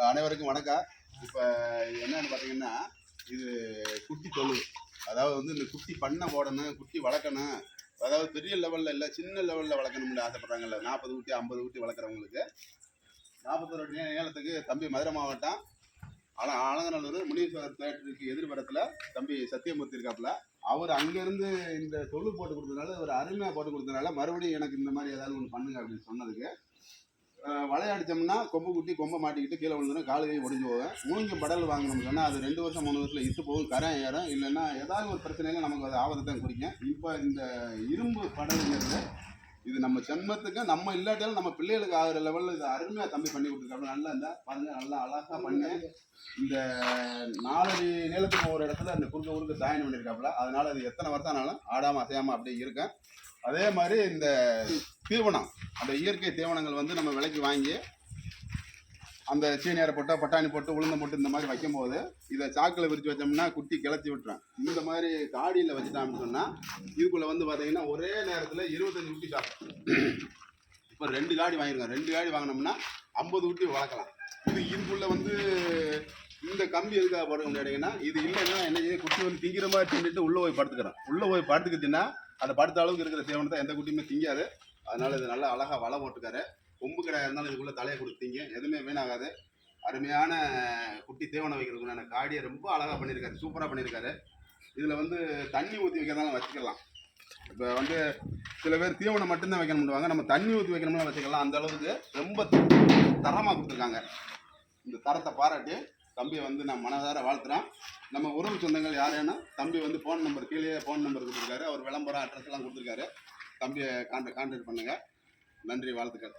அனைவருக்கும் வணக்கம். இப்போ என்னன்னு பார்த்தீங்கன்னா, இது குட்டி தொழு. அதாவது வந்து இந்த குட்டி பண்ணை போடணும், குட்டி வளர்க்கணும். அதாவது பெரிய லெவலில் இல்லை, சின்ன லெவலில் வளர்க்கணும்னு ஆசைப்படுறாங்கல்ல. 40 குட்டி 50 குட்டி வளர்க்குறவங்களுக்கு 41 ஏலத்துக்கு தம்பி மதுரை மாவட்டம் ஆலங்கநல்லூர் முனீஸ்வரர் தேட்டருக்கு எதிர்புறத்தில் தம்பி சத்தியமூர்த்தி இருக்காப்புல. அவர் அங்கேருந்து இந்த தொழு போட்டு கொடுத்ததுனால, ஒரு அருமையாக போட்டு கொடுத்ததுனால மறுபடியும் எனக்கு இந்த மாதிரி ஏதாவது ஒன்று பண்ணுங்க அப்படின்னு சொன்னதுக்கு, வளையடிச்சோம்னா கொம்பு குட்டி கொம்பை மாட்டிக்கிட்டு கீழே விழுந்துடும், காலு கை ஒடிஞ்சு போவேன். மூங்கி படல் வாங்கணும்னு சொன்னால் அது 2 வருஷம் 3 வருஷத்தில் இத்து போகும், கரை ஏறும். இல்லைன்னா ஏதாவது ஒரு பிரச்சனையில நமக்கு அது ஆபத்தை தான் குடிக்கும். இப்போ இந்த இரும்பு படலுங்கிறது இது நம்ம சென்மத்துக்கு நம்ம இல்லாட்டாலும் நம்ம பிள்ளைகளுக்கு ஆகிற லெவலில் இது அருமையாக தம்பி பண்ணி கொடுத்துருக்காங்க. நல்லா இருந்தா பாருங்க, நல்லா அழகாக பண்ணி இந்த 4 அடி நீளத்துக்கு ஒரு இடத்துல அந்த குறுக்க சாயம் பண்ணியிருக்காப்புல. அதனால அது எத்தனை வருஷம் ஆனாலும் ஆடாமல் அசையாமல் அப்படியே இருக்கேன். அதே மாதிரி இந்த தீவனம், அந்த இயற்கை தீவனங்கள் வந்து நம்ம விலைக்கு வாங்கி அந்த சீனியரை போட்டு பட்டாணி போட்டு உளுந்தம் போட்டு இந்த மாதிரி வைக்கும்போது இதை சாக்கில் விரித்து வச்சோம்னா குட்டி கிளச்சி விட்டுறேன். இந்த மாதிரி காடியில் வச்சுட்டான்னு சொன்னால் இதுக்குள்ளே வந்து பார்த்தீங்கன்னா ஒரே நேரத்தில் 25 குட்டி சாப்பிடும். இப்போ 2 காடி வாங்கியிருக்கோம். 2 காடி வாங்கினோம்னா 50 குட்டி வளர்க்கலாம். இதுக்குள்ளே வந்து இந்த கம்பி எதுக்காக போட முடியாதுங்கன்னா, இது இல்லைன்னா என்ன செய்ய, குட்டி வந்து திங்கிற மாதிரி தின்னுட்டு உள்ளே போய் படுத்துக்கிறேன். உள்ளே போய் படுத்துக்கிச்சுன்னா அந்த படுத்த அளவுக்கு இருக்கிற தீவனத்தை எந்த குட்டியுமே திங்காது. அதனால இது நல்லா அழகாக வலை போட்டுக்காரு. கொம்பு கிடையாது இருந்தாலும் இதுக்குள்ளே தலையை கொடுத்தீங்க, எதுவுமே வீணாகாது. அருமையான குட்டி தீவனம் வைக்கிறதுக்குள்ள காடியை ரொம்ப அழகாக பண்ணியிருக்காரு, சூப்பராக பண்ணியிருக்காரு. இதில் வந்து தண்ணி ஊற்றி வைக்கிறதாலும் வச்சுக்கலாம். இப்போ வந்து சில பேர் தீவனம் மட்டும்தான் வைக்கணும்னுவாங்க, நம்ம தண்ணி ஊற்றி வைக்கணும்னு வச்சுக்கலாம். அந்த அளவுக்கு ரொம்ப தரமாக கொடுத்துருக்காங்க. இந்த தரத்தை பாராட்டி தம்பியை வந்து நான் மனதார வாழ்த்துறேன். நம்ம உறவு சொந்தங்கள் யாரேன்னா தம்பி வந்து ஃபோன் நம்பர் கீழே ஃபோன் நம்பர் கொடுத்துருக்காரு. அவர் விளம்பரம் அட்ரஸ் எல்லாம் கொடுத்துருக்காரு. தம்பியை கான்டாக்ட் பண்ணுங்கள். நன்றி, வாழ்த்துக்கள்.